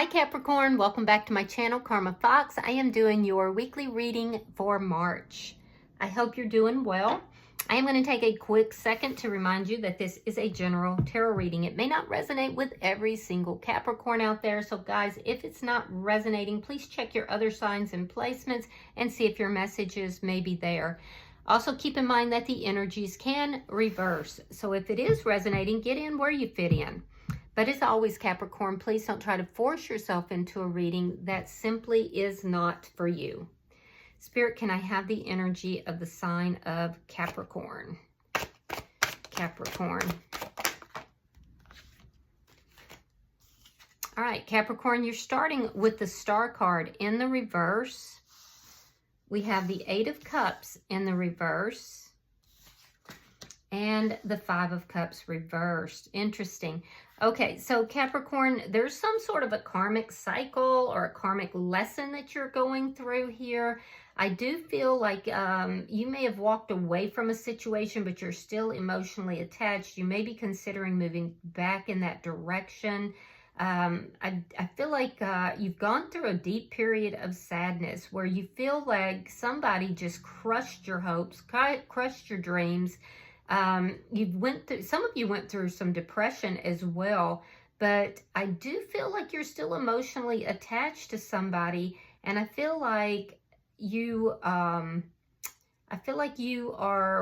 Hi Capricorn, welcome back to my channel, Karma Fox. I am doing your weekly reading for March. I hope you're doing well. I am going to take a quick second to remind you that this is a general tarot reading. It may not resonate with every single Capricorn out there. So guys, if it's not resonating, please check your other signs and placements and see if your messages may be there. Also keep in mind that the energies can reverse. So if it is resonating, get in where you fit in. But as always, Capricorn, please don't try to force yourself into a reading that simply is not for you. Spirit, can I have the energy of the sign of Capricorn? Capricorn. All right, Capricorn, you're starting with the Star card in the reverse. We have the Eight of Cups in the reverse. And the Five of Cups reversed. Interesting. Okay, so Capricorn, there's some sort of a karmic cycle or a karmic lesson that you're going through here. I do feel like you may have walked away from a situation, but you're still emotionally attached. You may be considering moving back in that direction. I feel like you've gone through a deep period of sadness where you feel like somebody just crushed your hopes, crushed your dreams. Some of you went through some depression as well, but I do feel like you're still emotionally attached to somebody, and I feel like you are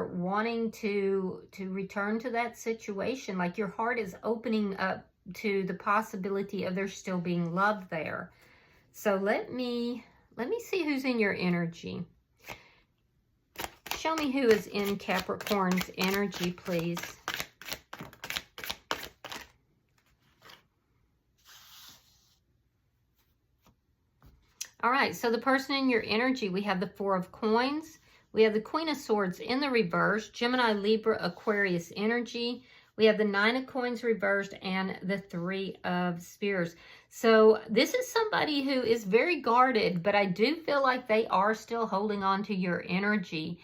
wanting to return to that situation. Like your heart is opening up to the possibility of there still being love there. So let me see who's in your energy. Show me who is in Capricorn's energy, please. All right, so the person in your energy, we have the Four of Coins. We have the Queen of Swords in the reverse, Gemini, Libra, Aquarius energy. We have the Nine of Coins reversed and the Three of Spears. So this is somebody who is very guarded, but I do feel like they are still holding on to your energy.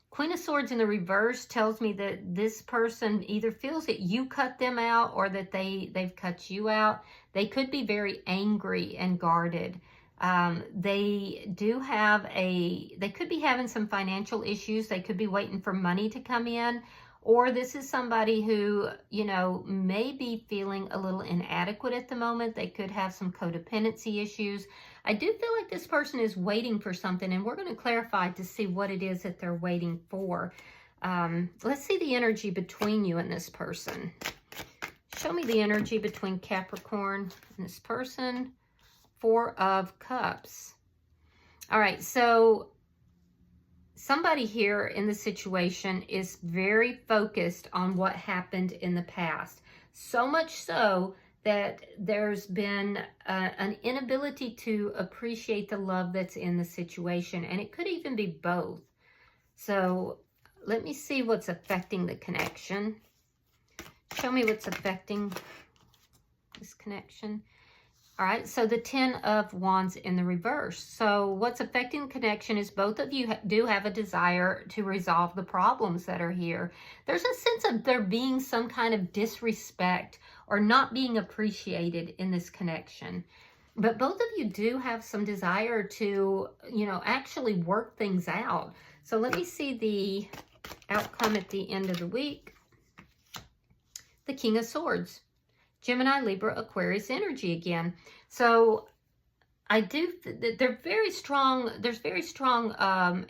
Queen of Swords in the reverse tells me that this person either feels that you cut them out or that they've cut you out. They could be very angry and guarded. They could be having some financial issues. They could be waiting for money to come in. Or this is somebody who, may be feeling a little inadequate at the moment. They could have some codependency issues. I do feel like this person is waiting for something, and we're going to clarify to see what it is that they're waiting for. Let's see the energy between you and this person. Show me the energy between Capricorn and this person. Four of Cups. All right, so somebody here in the situation is very focused on what happened in the past. So much so that there's been an inability to appreciate the love that's in the situation. And it could even be both. So let me see what's affecting the connection. Show me what's affecting this connection. All right, so the Ten of Wands in the reverse. So what's affecting the connection is both of you do have a desire to resolve the problems that are here. There's a sense of there being some kind of disrespect or not being appreciated in this connection. But both of you do have some desire to, actually work things out. So let me see the outcome at the end of the week. The King of Swords. Gemini, Libra, Aquarius energy again. So they're very strong. There's very strong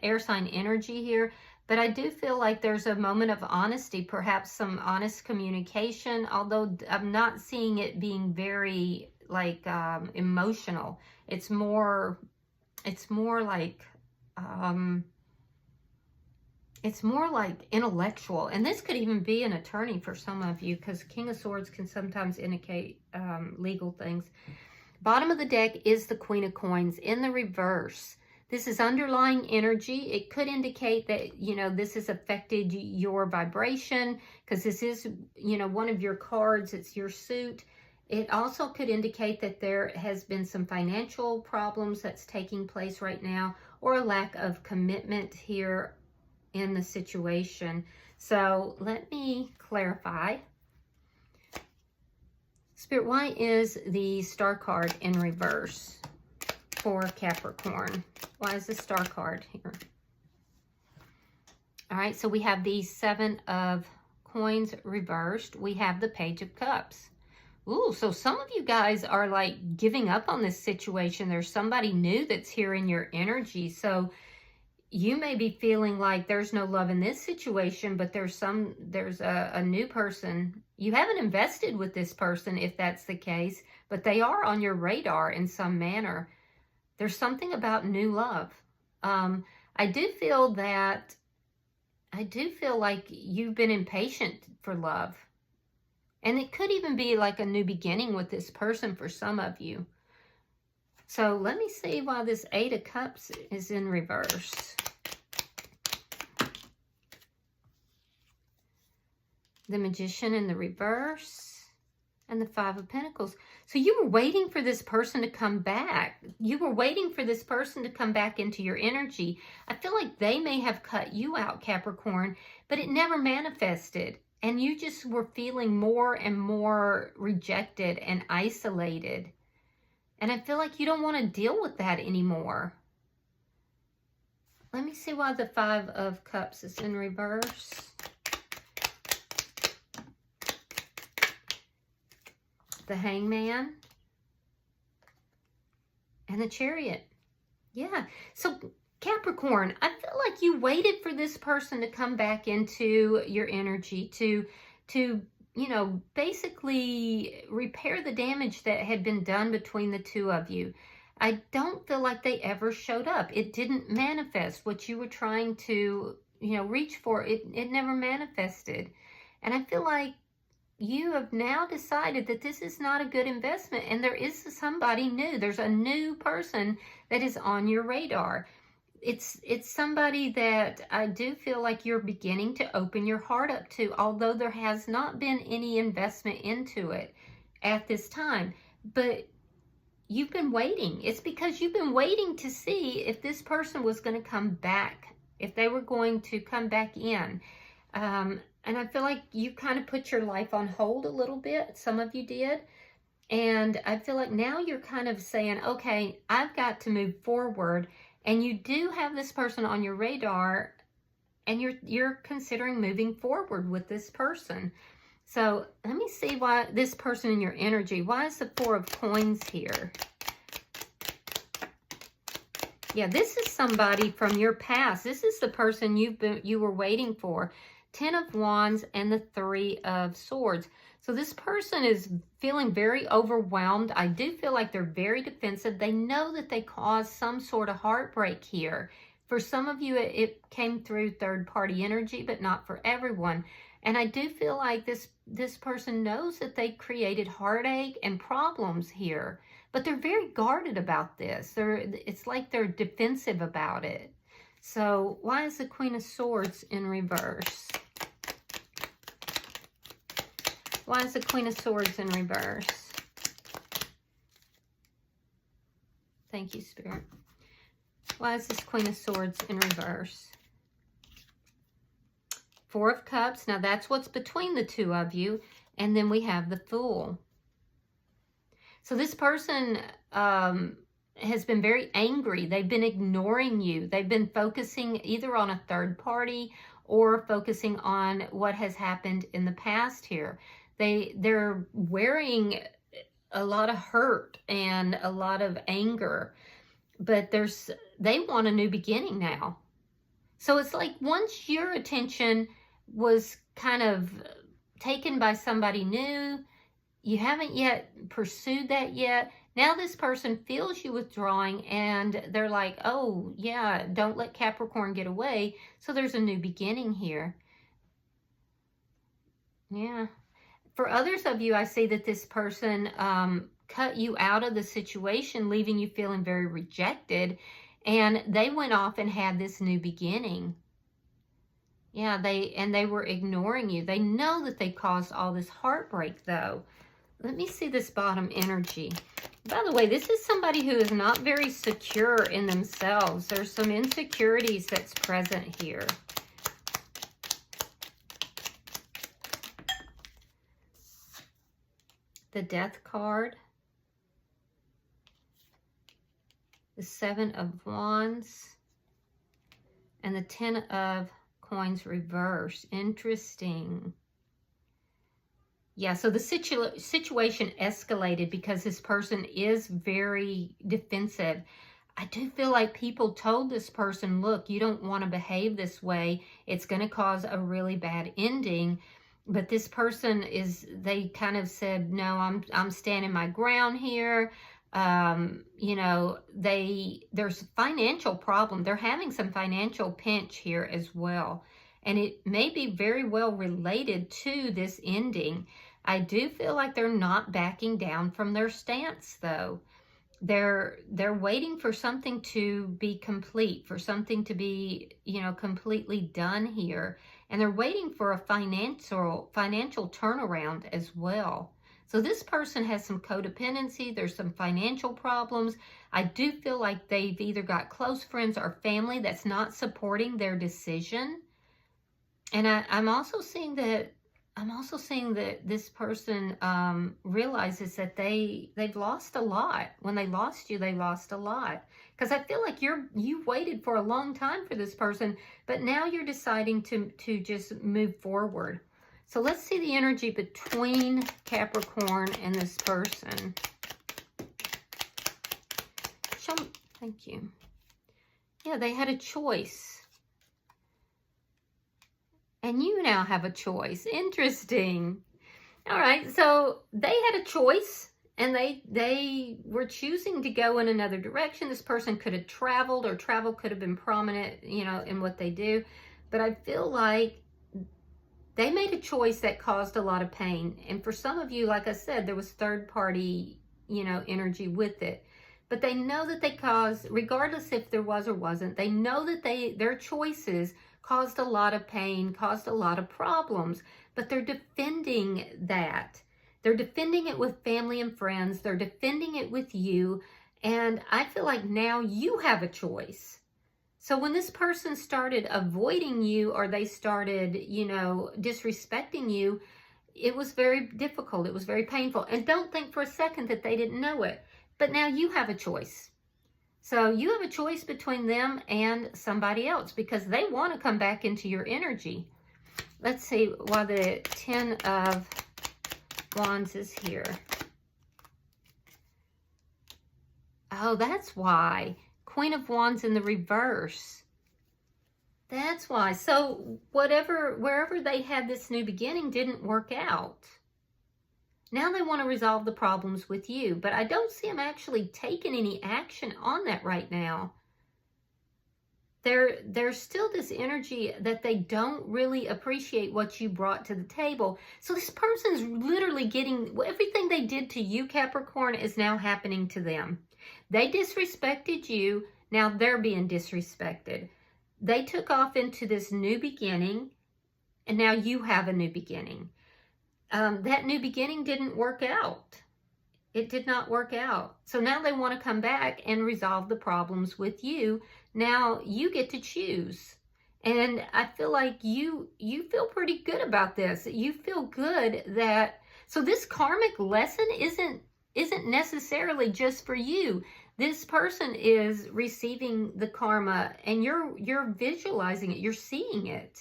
air sign energy here, but I do feel like there's a moment of honesty, perhaps some honest communication, although I'm not seeing it being very emotional. It's more like intellectual, and this could even be an attorney for some of you, because King of Swords can sometimes indicate legal things. Bottom of the deck is the Queen of Coins in the reverse. This is underlying energy. It could indicate that, this has affected your vibration, because this is, one of your cards. It's your suit. It also could indicate that there has been some financial problems that's taking place right now, or a lack of commitment here in the situation. So let me clarify. Spirit, why is the Star card in reverse for Capricorn? Why is the Star card here? All right, so we have the Seven of Coins reversed. We have the Page of Cups. Ooh, so some of you guys are like giving up on this situation. There's somebody new that's here in your energy. So you may be feeling like there's no love in this situation, but there's a new person. You haven't invested with this person if that's the case, but they are on your radar in some manner. There's something about new love. I do feel like you've been impatient for love. And it could even be like a new beginning with this person for some of you. So let me see why this Eight of Cups is in reverse. The Magician in the reverse. And the Five of Pentacles. So you were waiting for this person to come back. You were waiting for this person to come back into your energy. I feel like they may have cut you out, Capricorn, but it never manifested. And you just were feeling more and more rejected and isolated. And I feel like you don't want to deal with that anymore. Let me see why the Five of Cups is in reverse. The Hangman. And the Chariot. Yeah. So Capricorn, I feel like you waited for this person to come back into your energy to you know, basically repair the damage that had been done between the two of you. I don't feel like they ever showed up. It didn't manifest what you were trying to, you know, reach for. It never manifested. And I feel like you have now decided that this is not a good investment and there is somebody new. There's a new person that is on your radar. It's somebody that I do feel like you're beginning to open your heart up to, although there has not been any investment into it at this time. But you've been waiting. It's because you've been waiting to see if this person was going to come back, if they were going to come back in. And I feel like you kind of put your life on hold a little bit. Some of you did. And I feel like now you're kind of saying, okay, I've got to move forward. And you do have this person on your radar, and you're considering moving forward with this person. So let me see why this person in your energy, why is the Four of Coins here? Yeah, this is somebody from your past. This is the person you were waiting for. Ten of Wands and the Three of Swords. So this person is feeling very overwhelmed. I do feel like they're very defensive. They know that they caused some sort of heartbreak here. For some of you, it came through third-party energy, but not for everyone. And I do feel like this person knows that they created heartache and problems here. But they're very guarded about this. It's like they're defensive about it. So why is the Queen of Swords in reverse? Why is the Queen of Swords in reverse? Thank you, Spirit. Why is this Queen of Swords in reverse? Four of Cups. Now, that's what's between the two of you. And then we have the Fool. So this person has been very angry. They've been ignoring you. They've been focusing either on a third party or focusing on what has happened in the past here. They're wearing a lot of hurt and a lot of anger, but they want a new beginning now. So it's like once your attention was kind of taken by somebody new, you haven't yet pursued that yet. Now this person feels you withdrawing and they're like, oh yeah, don't let Capricorn get away. So there's a new beginning here. Yeah. For others of you, I see that this person cut you out of the situation, leaving you feeling very rejected. And they went off and had this new beginning. Yeah, they were ignoring you. They know that they caused all this heartbreak, though. Let me see this bottom energy. By the way, this is somebody who is not very secure in themselves. There's some insecurities that's present here. the Death card, the Seven of Wands, and the Ten of Coins reverse. Interesting. Yeah, so the situation escalated because this person is very defensive. I do feel like people told this person, look, you don't want to behave this way. It's going to cause a really bad ending. But this person they kind of said, no, I'm standing my ground here. You know, there's financial problem. They're having some financial pinch here as well. And it may be very well related to this ending. I do feel like they're not backing down from their stance, though. They're waiting for something to be complete, for something to be, you know, completely done here. And they're waiting for a financial turnaround as well. So this person has some codependency. There's some financial problems. I do feel like they've either got close friends or family that's not supporting their decision. And I'm also seeing that this person realizes that they've lost a lot. When they lost you, they lost a lot. Because I feel like you waited for a long time for this person, but now you're deciding to just move forward. So let's see the energy between Capricorn and this person. Thank you. Yeah, they had a choice. And you now have a choice. Interesting. All right, so they had a choice, and they were choosing to go in another direction. This person could have traveled, or travel could have been prominent, you know, in what they do. But I feel like they made a choice that caused a lot of pain. And for some of you, like I said, there was third-party, you know, energy with it. But they know that they caused, regardless if there was or wasn't, they know that their choices caused a lot of pain, caused a lot of problems, but they're defending that. They're defending it with family and friends. They're defending it with you. And I feel like now you have a choice. So when this person started avoiding you, or they started, you know, disrespecting you, it was very difficult. It was very painful. And don't think for a second that they didn't know it. But now you have a choice. So you have a choice between them and somebody else, because they want to come back into your energy. Let's see why the Ten of Wands is here. Oh, that's why. Queen of Wands in the reverse. That's why. So wherever they had this new beginning didn't work out. Now they want to resolve the problems with you, but I don't see them actually taking any action on that right now. There's still this energy that they don't really appreciate what you brought to the table. So this person's literally getting everything they did to you, Capricorn, is now happening to them. They disrespected you. Now they're being disrespected. They took off into this new beginning, and now you have a new beginning. That new beginning didn't work out. It did not work out. So now they want to come back and resolve the problems with you. Now you get to choose. And I feel like you feel pretty good about this. You feel good that, so this karmic lesson isn't necessarily just for you. This person is receiving the karma, and you're visualizing it. You're seeing it.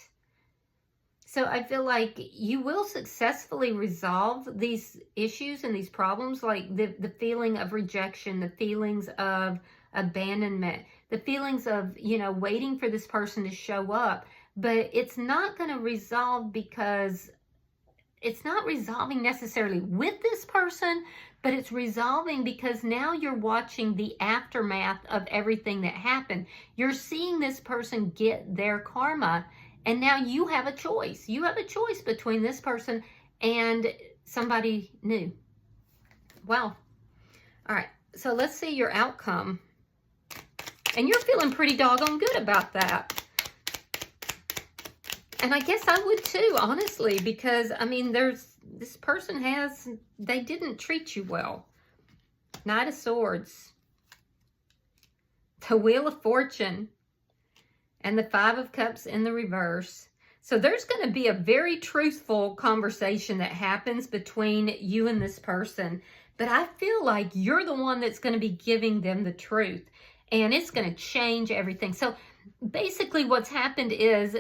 So I feel like you will successfully resolve these issues and these problems, like the feeling of rejection, the feelings of abandonment, the feelings of, you know, waiting for this person to show up. But it's not going to resolve because it's not resolving necessarily with this person, but it's resolving because now you're watching the aftermath of everything that happened. You're seeing this person get their karma. And now you have a choice. You have a choice between this person and somebody new. Wow. All right. So let's see your outcome. And you're feeling pretty doggone good about that. And I guess I would too, honestly, because, I mean, this person they didn't treat you well. Knight of Swords. The Wheel of Fortune. And the Five of Cups in the reverse. So there's going to be a very truthful conversation that happens between you and this person. But I feel like you're the one that's going to be giving them the truth. And it's going to change everything. So basically what's happened is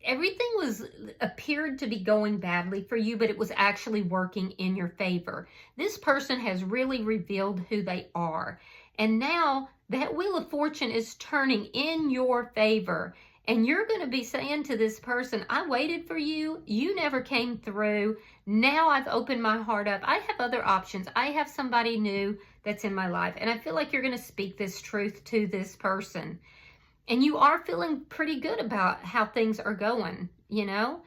everything appeared to be going badly for you, but it was actually working in your favor. This person has really revealed who they are. And now that Wheel of Fortune is turning in your favor. And you're going to be saying to this person, I waited for you. You never came through. Now I've opened my heart up. I have other options. I have somebody new that's in my life. And I feel like you're going to speak this truth to this person. And you are feeling pretty good about how things are going, you know.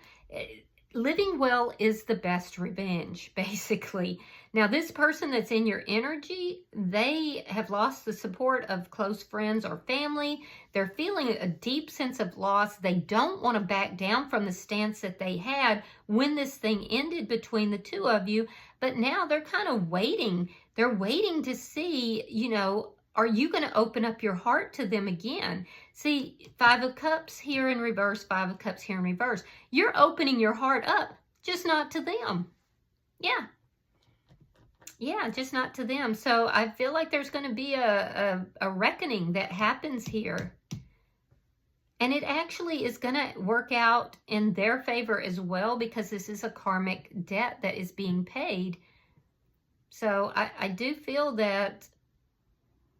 Living well is the best revenge, basically. Now, this person that's in your energy, they have lost the support of close friends or family. They're feeling a deep sense of loss. They don't want to back down from the stance that they had when this thing ended between the two of you. But now they're kind of waiting. They're waiting to see, you know, are you going to open up your heart to them again? See, 5 of Cups here in reverse, 5 of Cups here in reverse. You're opening your heart up, just not to them. Yeah, just not to them. So I feel like there's going to be a reckoning that happens here. And it actually is going to work out in their favor as well, because this is a karmic debt that is being paid. So I do feel that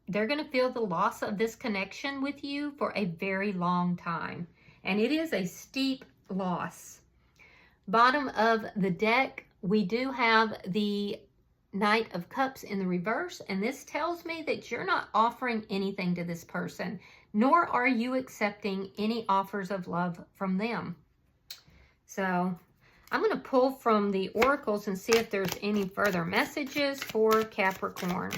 they're going to feel the loss of this connection with you for a very long time. And it is a steep loss. Bottom of the deck, we do have the Knight of Cups in the reverse. And this tells me that you're not offering anything to this person, nor are you accepting any offers of love from them. So I'm going to pull from the oracles and see if there's any further messages for Capricorn.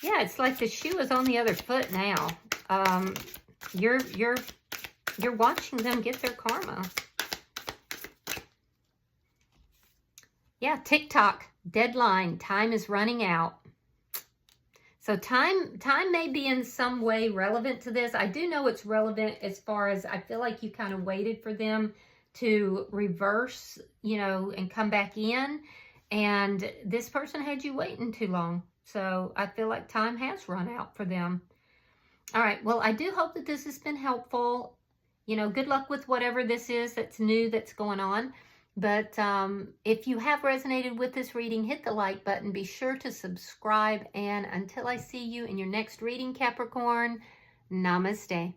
Yeah, it's like the shoe is on the other foot now. You're watching them get their karma. Yeah, TikTok, deadline, time is running out. So time may be in some way relevant to this. I do know it's relevant as far as I feel like you kind of waited for them to reverse, you know, and come back in. And this person had you waiting too long. So I feel like time has run out for them. All right. Well, I do hope that this has been helpful. You know, good luck with whatever this is that's new that's going on. But if you have resonated with this reading, hit the like button. Be sure to subscribe. And until I see you in your next reading, Capricorn, namaste.